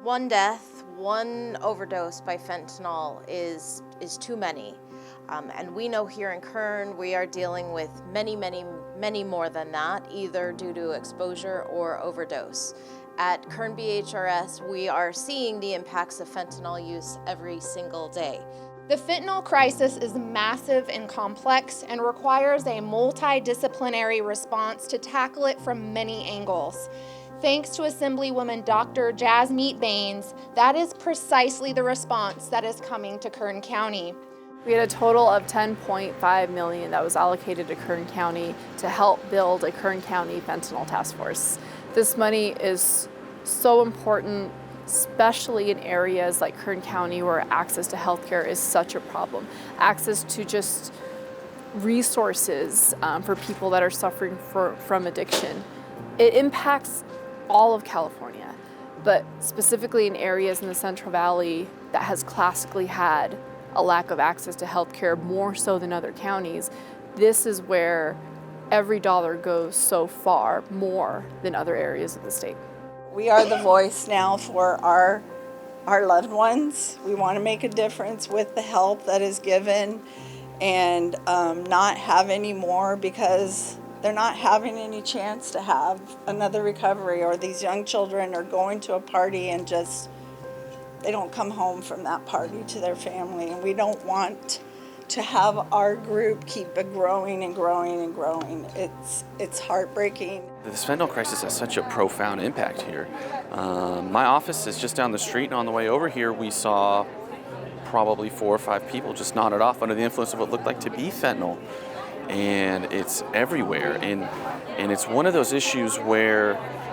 One death, one overdose by fentanyl is too many. And we know here in Kern, we are dealing with many more than that, either due to exposure or overdose. At Kern BHRS, we are seeing the impacts of fentanyl use every single day. The fentanyl crisis is massive and complex and requires a multidisciplinary response to tackle it from many angles. Thanks to Assemblywoman Dr. Jasmeet Bains, that is precisely the response that is coming to Kern County. We had a total of $10.5 million that was allocated to Kern County to help build a Kern County fentanyl task force. This money is so important, especially in areas like Kern County where access to healthcare is such a problem. Access to just resources for people that are suffering from addiction. It impacts all of California, but specifically in areas in the Central Valley that has classically had a lack of access to healthcare more so than other counties. This is where every dollar goes so far more than other areas of the state. We are the voice now for our loved ones. We want to make a difference with the help that is given and not have any more because they're not having any chance to have another recovery, or these young children are going to a party and just, they don't come home from that party to their family. And we don't want to have our group keep growing and growing and growing. It's heartbreaking. This fentanyl crisis has such a profound impact here. My office is just down the street, and on the way over here we saw probably 4 or 5 people just nodded off under the influence of what looked like to be fentanyl. And it's everywhere, and it's one of those issues where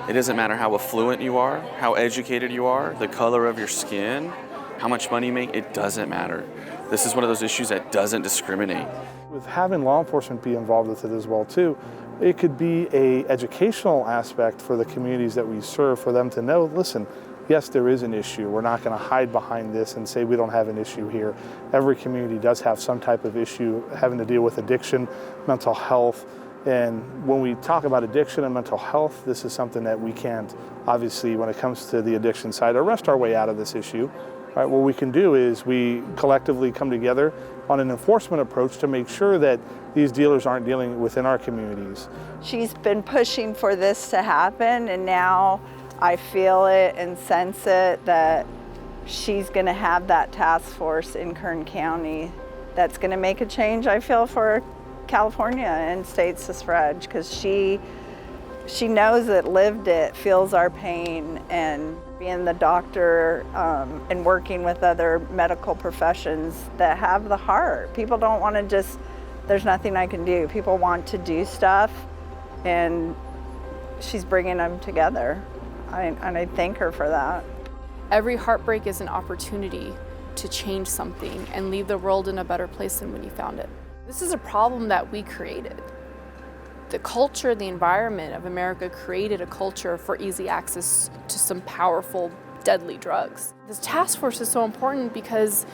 it doesn't matter how affluent you are, how educated you are, the color of your skin, how much money you make, it doesn't matter. This is one of those issues that doesn't discriminate. With having law enforcement be involved with it as well too, it could be an educational aspect for the communities that we serve, for them to know, listen, yes, there is an issue. We're not going to hide behind this and say we don't have an issue here. Every community does have some type of issue having to deal with addiction, mental health. And when we talk about addiction and mental health, this is something that we can't, obviously, when it comes to the addiction side, arrest our way out of this issue. Right? What we can do is we collectively come together on an enforcement approach to make sure that these dealers aren't dealing within our communities. She's been pushing for this to happen, and now I feel it and sense it that she's going to have that task force in Kern County that's going to make a change, I feel, for California and state suffrage, because she knows it, lived it, feels our pain, and being the doctor and working with other medical professions that have the heart. People don't want to just, there's nothing I can do. People want to do stuff, and she's bringing them together. And I thank her for that. Every heartbreak is an opportunity to change something and leave the world in a better place than when you found it. This is a problem that we created. The culture, the environment of America created a culture for easy access to some powerful, deadly drugs. This task force is so important because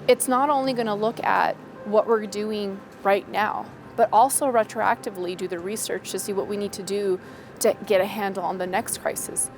it's not only going to look at what we're doing right now, but also retroactively do the research to see what we need to do to get a handle on the next crisis.